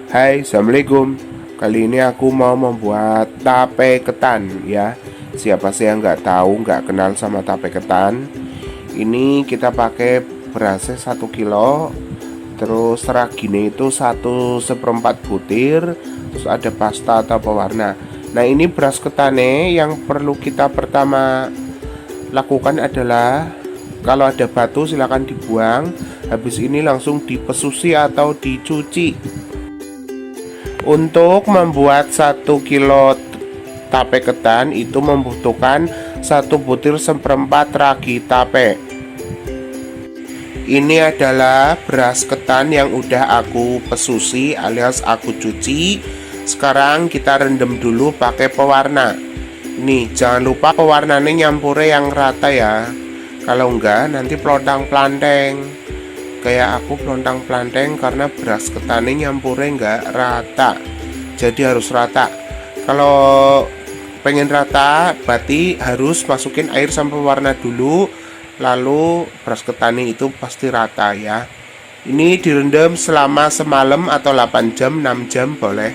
Hai, assalamualaikum. Kali ini aku mau membuat tape ketan ya. Siapa sih yang nggak tahu, nggak kenal sama tape ketan? Ini kita pakai berasnya 1 kilo, terus ragine itu 1/4 butir, terus ada pasta atau pewarna. Nah ini beras ketannya yang perlu kita pertama lakukan adalah kalau ada batu silahkan dibuang. Habis ini langsung dipesusi atau dicuci. Untuk membuat 1 kilo tape ketan itu membutuhkan 1 butir 1/4 ragi tape. Ini adalah beras ketan yang udah aku pesusi alias aku cuci. Sekarang kita rendam dulu pakai pewarna. Nih jangan lupa pewarnanya nyampurnya yang rata ya. Kalau enggak nanti pelontang-pelanteng. Kayak aku pelontang-pelanteng karena beras ketannya nyampurnya enggak rata. Jadi harus rata. Kalau pengen rata berarti harus masukin air sama pewarna dulu, lalu beras ketannya itu pasti rata ya. Ini direndam selama semalam atau 8 jam, 6 jam boleh.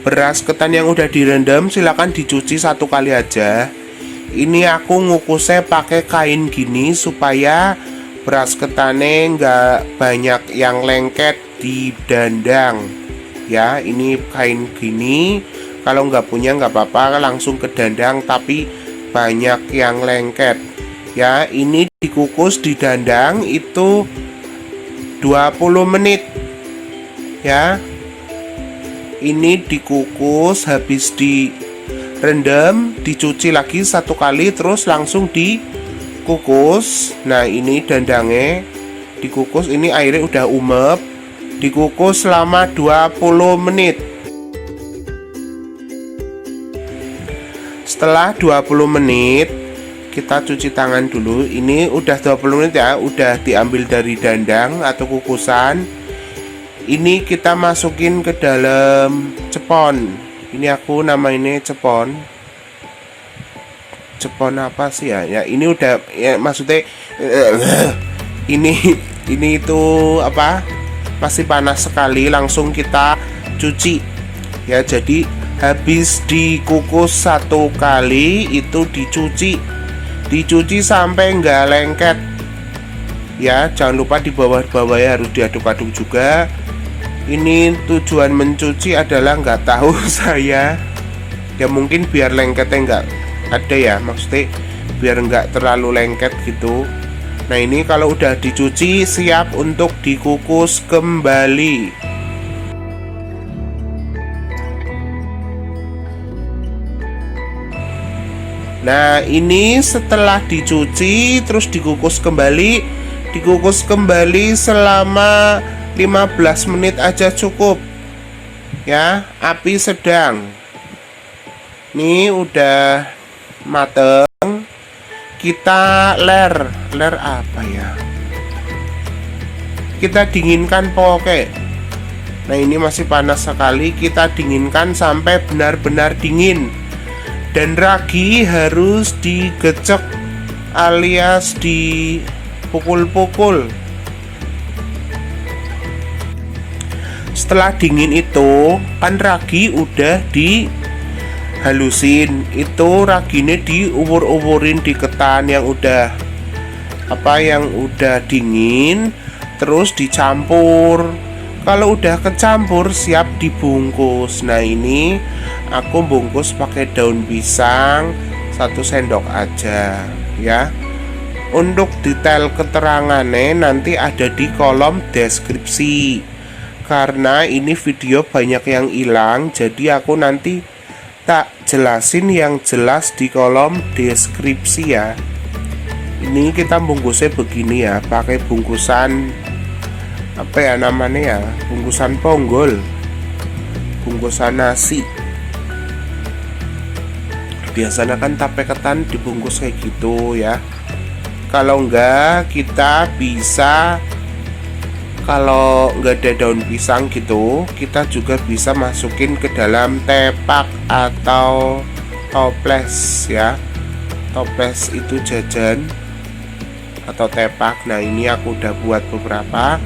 Beras ketan yang udah direndam silakan dicuci 1 kali aja. Ini aku ngukusnya pakai kain gini supaya beras ketannya nggak banyak yang lengket di dandang ya. Ini kain gini, kalau nggak punya nggak apa-apa, langsung ke dandang tapi banyak yang lengket ya. Ini dikukus di dandang itu 20 menit ya. Ini dikukus, habis direndam, dicuci lagi 1 kali, terus langsung dikukus. Nah ini dandangnya dikukus, ini airnya udah umep, dikukus selama 20 menit. Setelah 20 menit kita cuci tangan dulu. Ini udah 20 menit ya, udah diambil dari dandang atau kukusan. Ini kita masukin ke dalam cepon. Ini aku namainnya cepon. Cepon apa sih ya? Ya ini udah ya, maksudnya ini itu apa? Masih panas sekali, langsung kita cuci. Ya jadi habis dikukus 1 kali itu dicuci sampai nggak lengket. Ya jangan lupa di bawah ya harus diaduk-aduk juga. Ini tujuan mencuci adalah nggak tahu saya ya, mungkin biar lengketnya nggak ada ya, maksudnya biar nggak terlalu lengket gitu. Nah ini kalau udah dicuci siap untuk dikukus kembali. Nah ini setelah dicuci terus dikukus kembali selama 15 menit aja cukup ya, api sedang. Ini udah mateng, kita ler apa ya, kita dinginkan pokoknya. Nah ini masih panas sekali, kita dinginkan sampai benar-benar dingin. Dan ragi harus digecek alias dipukul-pukul. Setelah dingin itu kan ragi udah dihalusin, itu raginya diubur-uburin di ketan yang udah dingin, terus dicampur. Kalau udah kecampur siap dibungkus. Nah ini aku bungkus pakai daun pisang 1 sendok aja ya. Untuk detail keterangannya nanti ada di kolom deskripsi. Karena ini video banyak yang hilang, jadi aku nanti tak jelasin yang jelas di kolom deskripsi ya. Ini kita bungkusnya begini ya, pakai bungkusan apa ya namanya ya, bungkusan ponggol, bungkusan nasi. Biasanya kan tape ketan dibungkus kayak gitu ya. Kalau enggak kita bisa, kalau nggak ada daun pisang gitu, kita juga bisa masukin ke dalam tepak atau toples ya. Toples itu jajan atau tepak. Nah ini aku udah buat beberapa.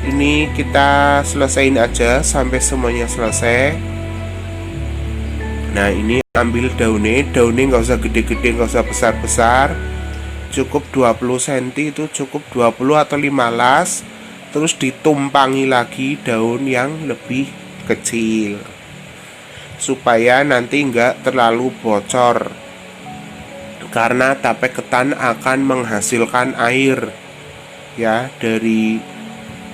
Ini kita selesaiin aja sampai semuanya selesai. Nah, ini ambil daunnya nggak usah gede-gede, nggak usah besar-besar, cukup 20 cm, itu cukup 20 atau 15. Terus ditumpangi lagi daun yang lebih kecil supaya nanti nggak terlalu bocor, karena tape ketan akan menghasilkan air ya. Dari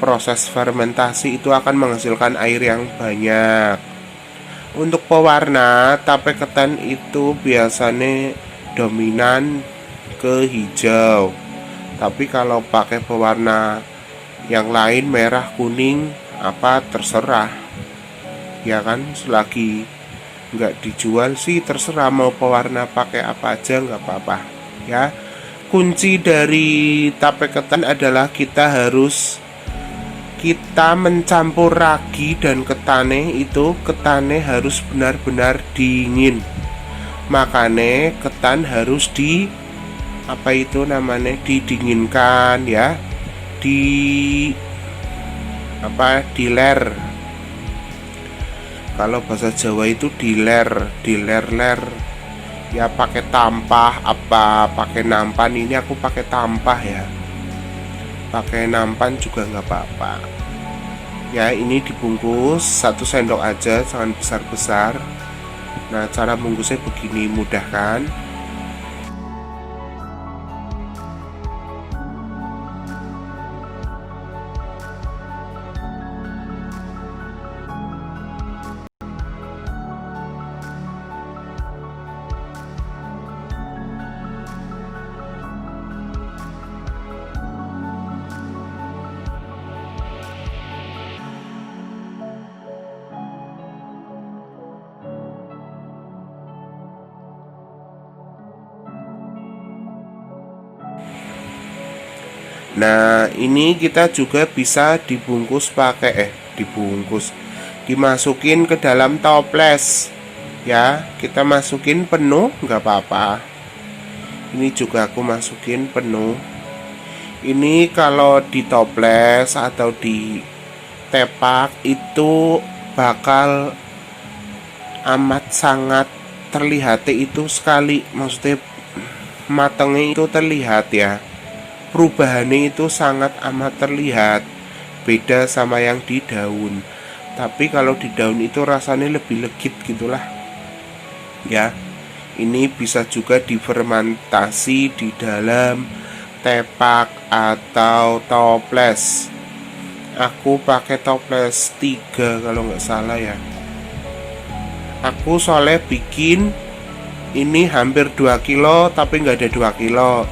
proses fermentasi itu akan menghasilkan air yang banyak. Untuk pewarna, tape ketan itu biasanya dominan ke hijau, tapi kalau pakai pewarna yang lain, merah, kuning, apa terserah ya kan. Selagi nggak dijual sih terserah, mau pewarna pakai apa aja nggak apa-apa ya. Kunci dari tape ketan adalah kita mencampur ragi dan ketane, itu ketane harus benar-benar dingin. Makanya ketan harus didinginkan ya, diler. Kalau bahasa Jawa itu diler ya, pakai tampah apa pakai nampan. Ini aku pakai tampah ya, pakai nampan juga nggak apa-apa ya. Ini dibungkus 1 sendok aja, jangan besar-besar. Nah, cara bungkusnya begini, mudah kan? Nah, ini kita juga bisa dimasukin ke dalam toples ya. Kita masukin penuh nggak apa-apa. Ini juga aku masukin penuh. Ini kalau di toples atau di tepak itu bakal amat sangat terlihat itu sekali, maksudnya matangnya itu terlihat ya. Perubahannya itu sangat amat terlihat, beda sama yang di daun. Tapi kalau di daun itu rasanya lebih legit gitulah ya. Ini bisa juga difermentasi di dalam tepak atau toples. Aku pakai toples 3 kalau nggak salah ya. Aku soalnya bikin ini hampir 2 kilo tapi nggak ada 2 kilo.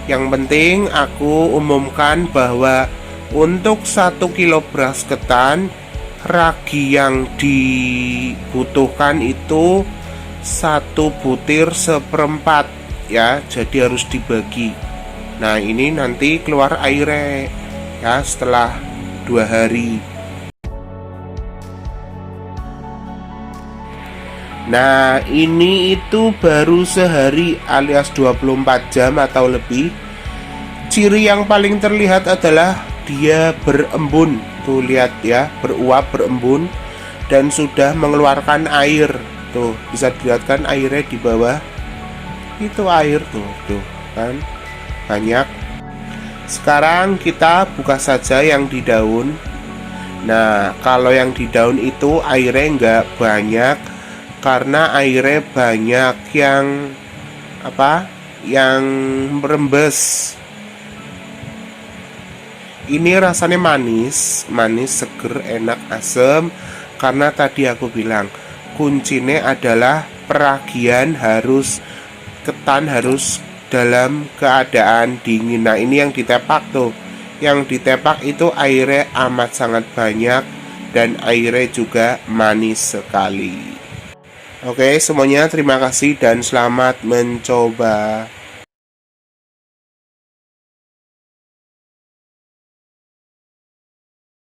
Yang penting aku umumkan bahwa untuk 1 kilo beras ketan, ragi yang dibutuhkan itu 1 butir 1/4 ya, jadi harus dibagi. Nah, ini nanti keluar airnya ya setelah 2 hari. Nah, ini itu baru sehari alias 24 jam atau lebih. Ciri yang paling terlihat adalah dia berembun. Tuh lihat ya, beruap, berembun dan sudah mengeluarkan air. Tuh, bisa dilihat kan airnya di bawah. Itu air tuh kan. Banyak. Sekarang kita buka saja yang di daun. Nah, kalau yang di daun itu airnya nggak banyak, karena airnya banyak yang merembes. Ini rasanya manis, seger, enak, asam. Karena tadi aku bilang kuncinya adalah peragian, ketan harus dalam keadaan dingin. Nah, ini yang ditepak tuh. Yang ditepak itu airnya amat sangat banyak dan airnya juga manis sekali. Oke, semuanya terima kasih dan selamat mencoba.